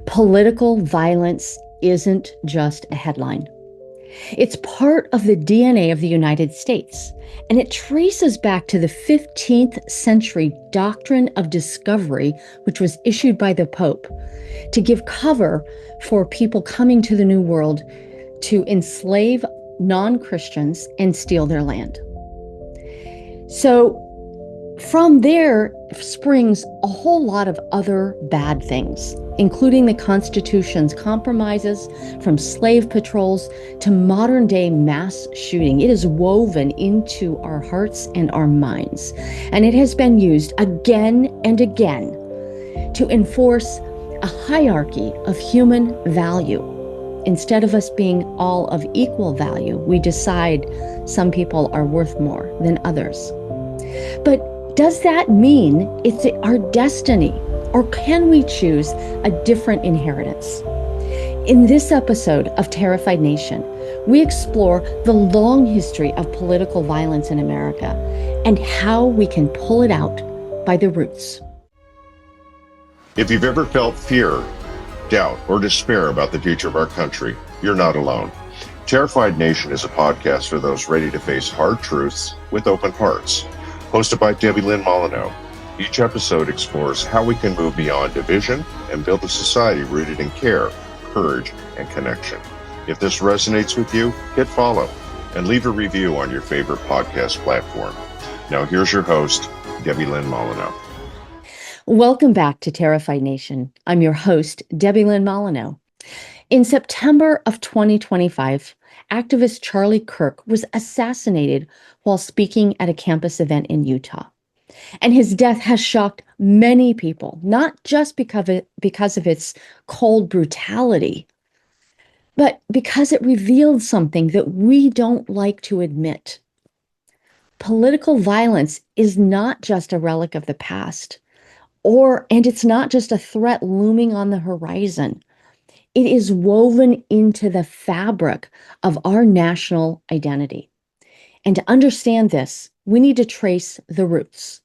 Political violence isn't just a headline. It's part of the DNA of the United States, and it traces back to the 15th century Doctrine of Discovery, which was issued by the Pope to give cover for people coming to the New World to enslave non-Christians and steal their land. So from there springs a whole lot of other bad things, including the Constitution's compromises, from slave patrols to modern day mass shooting. It is woven into our hearts and our minds, and it has been used again and again to enforce a hierarchy of human value. Instead of us being all of equal value, we decide some people are worth more than others. But does that mean it's our destiny, or can we choose a different inheritance? In this episode of Terrified Nation, we explore the long history of political violence in America and how we can pull it out by the roots. If you've ever felt fear, doubt, or despair about the future of our country, you're not alone. Terrified Nation is a podcast for those ready to face hard truths with open hearts. Hosted by Debilyn Molineaux, each episode explores how we can move beyond division and build a society rooted in care, courage, and connection. If this resonates with you, hit follow and leave a review on your favorite podcast platform. Now here's your host, Debilyn Molineaux. Welcome back to Terrified Nation. I'm your host, Debilyn Molineaux. In September of 2025, activist Charlie Kirk was assassinated while speaking at a campus event in Utah. And his death has shocked many people, not just because of its cold brutality, but because it revealed something that we don't like to admit. Political violence is not just a relic of the past, and it's not just a threat looming on the horizon. It is woven into the fabric of our national identity. And to understand this, we need to trace the roots.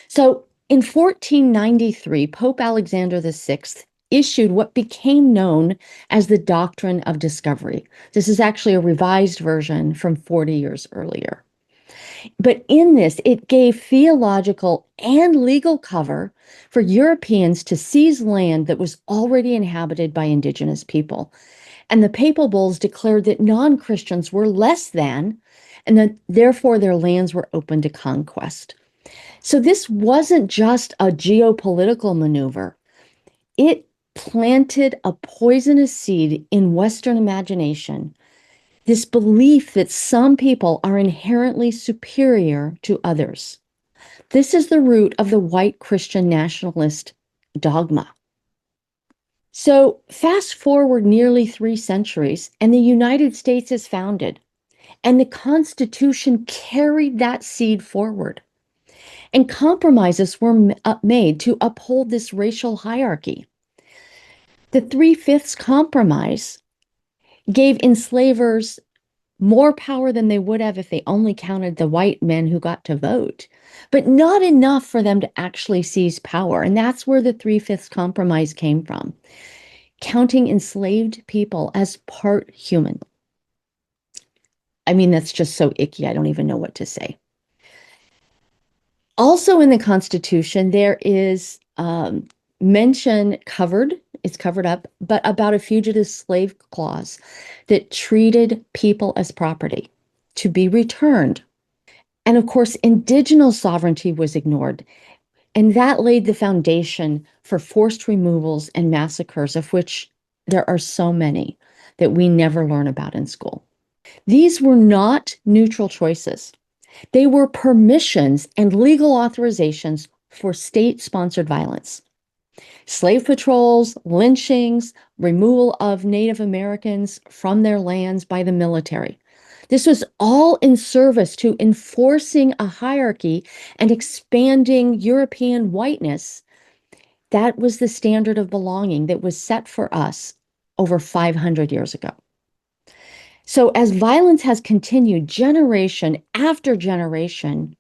So in 1493, Pope Alexander VI issued what became known as the Doctrine of Discovery. This is actually a revised version from 40 years earlier. But in this, it gave theological and legal cover for Europeans to seize land that was already inhabited by indigenous people. And the papal bulls declared that non-Christians were less than, and that therefore their lands were open to conquest. So this wasn't just a geopolitical maneuver. It planted a poisonous seed in Western imagination, this belief that some people are inherently superior to others. This is the root of the white Christian nationalist dogma. So fast forward nearly 3 centuries, and the United States is founded, and the Constitution carried that seed forward. And compromises were made to uphold this racial hierarchy. The 3/5 compromise gave enslavers more power than they would have if they only counted the white men who got to vote, but not enough for them to actually seize power. And that's where the 3/5 compromise came from, counting enslaved people as part human. I mean, that's just so icky. I don't even know what to say. Also in the Constitution, there is mention it's covered up, but about a fugitive slave clause that treated people as property to be returned. And of course, indigenous sovereignty was ignored. And that laid the foundation for forced removals and massacres, of which there are so many that we never learn about in school. These were not neutral choices. They were permissions and legal authorizations for state-sponsored violence. Slave patrols, lynchings, removal of Native Americans from their lands by the military. This was all in service to enforcing a hierarchy and expanding European whiteness. That was the standard of belonging that was set for us over 500 years ago. So as violence has continued generation after generation,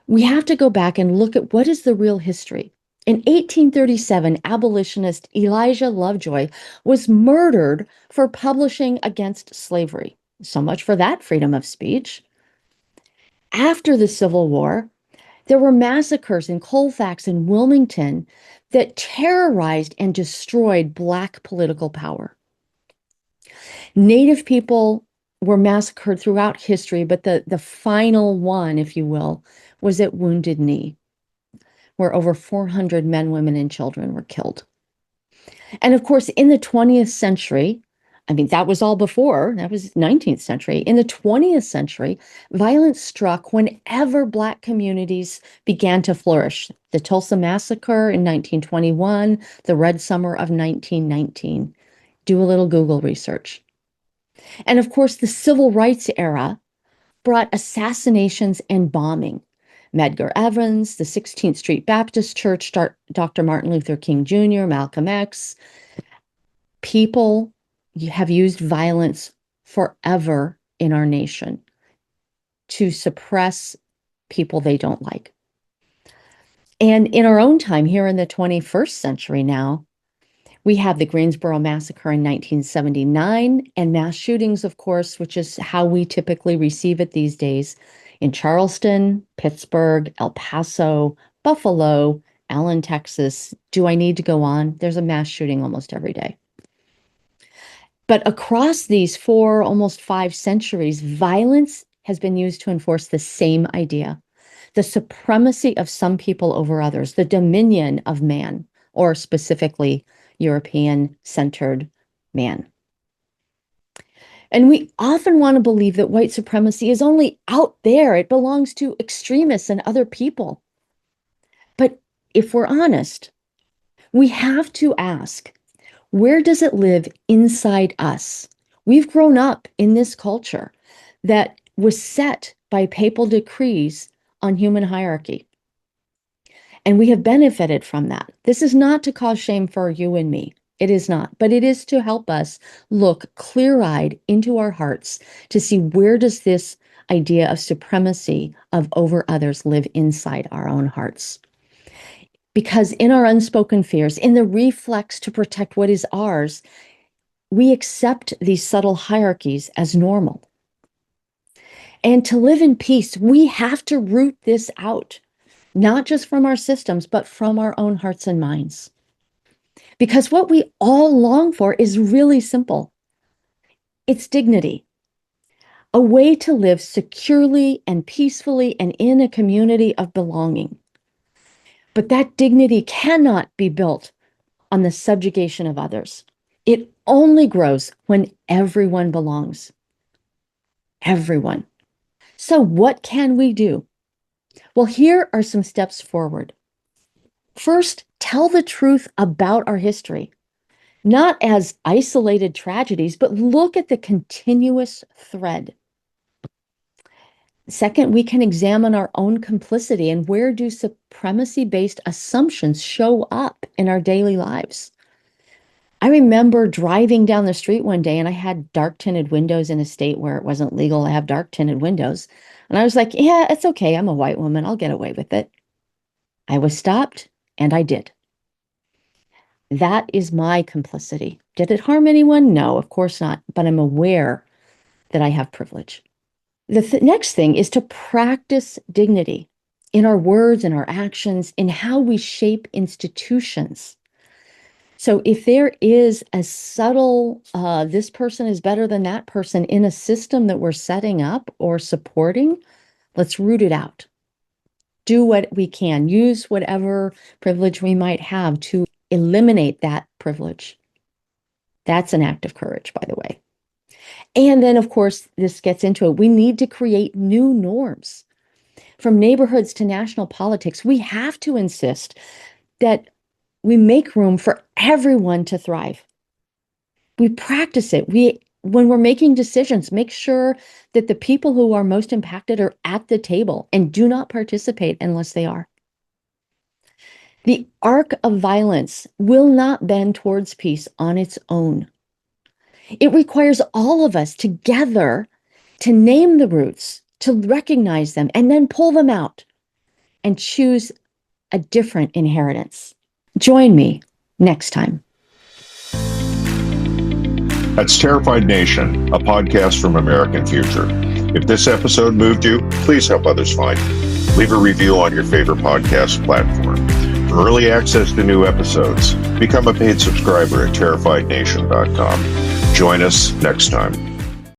we have to go back and look at what is the real history. In 1837, abolitionist Elijah Lovejoy was murdered for publishing against slavery. So much for that freedom of speech. After the Civil War, there were massacres in Colfax and Wilmington that terrorized and destroyed Black political power. Native people were massacred throughout history, but the final one, if you will, was at Wounded Knee, where over 400 men, women, and children were killed. And of course, in the 20th century, I mean, that was all before, that was 19th century. In the 20th century, violence struck whenever Black communities began to flourish. The Tulsa Massacre in 1921, the Red Summer of 1919. Do a little Google research. And of course, the Civil Rights era brought assassinations and bombing. Medgar Evers, the 16th Street Baptist Church, Dr. Martin Luther King Jr., Malcolm X. People have used violence forever in our nation to suppress people they don't like. And in our own time, here in the 21st century now, we have the Greensboro Massacre in 1979 and mass shootings, of course, which is how we typically receive it these days in Charleston, Pittsburgh, El Paso, Buffalo, Allen, Texas. Do I need to go on? There's a mass shooting almost every day. But across these 4, almost 5 centuries, violence has been used to enforce the same idea: the supremacy of some people over others, the dominion of man, or specifically European-centered man. And we often want to believe that white supremacy is only out there. It belongs to extremists and other people. But if we're honest, we have to ask, where does it live inside us? We've grown up in this culture that was set by papal decrees on human hierarchy. And we have benefited from that. This is not to cause shame for you and me. It is not, but it is to help us look clear-eyed into our hearts to see, where does this idea of supremacy of over others live inside our own hearts. Because in our unspoken fears, in the reflex to protect what is ours, we accept these subtle hierarchies as normal. And to live in peace, we have to root this out, not just from our systems, but from our own hearts and minds. Because what we all long for is really simple. It's dignity, a way to live securely and peacefully and in a community of belonging. But that dignity cannot be built on the subjugation of others. It only grows when everyone belongs. Everyone. So what can we do? Well, here are some steps forward. First, tell the truth about our history, not as isolated tragedies, but look at the continuous thread. Second, we can examine our own complicity and where do supremacy-based assumptions show up in our daily lives. I remember driving down the street one day and I had dark tinted windows in a state where it wasn't legal to have dark tinted windows. And I was like, yeah, it's okay. I'm a white woman. I'll get away with it. I was stopped and I did. That is my complicity. Did it harm anyone? No, of course not. But I'm aware that I have privilege. The next thing is to practice dignity in our words and our actions, in how we shape institutions. So if there is a subtle, this person is better than that person in a system that we're setting up or supporting, let's root it out. Do what we can. Use whatever privilege we might have to eliminate that privilege. That's an act of courage, by the way. And then, of course, this gets into it. We need to create new norms. From neighborhoods to national politics, we have to insist that we make room for everyone to thrive. We practice it. When we're making decisions, make sure that the people who are most impacted are at the table and do not participate unless they are. The arc of violence will not bend towards peace on its own. It requires all of us together to name the roots, to recognize them, and then pull them out and choose a different inheritance. Join me next time. That's Terrified Nation, a podcast from American Future. If this episode moved you, please help others find it. Leave a review on your favorite podcast platform. For early access to new episodes, become a paid subscriber at terrifiednation.com. Join us next time.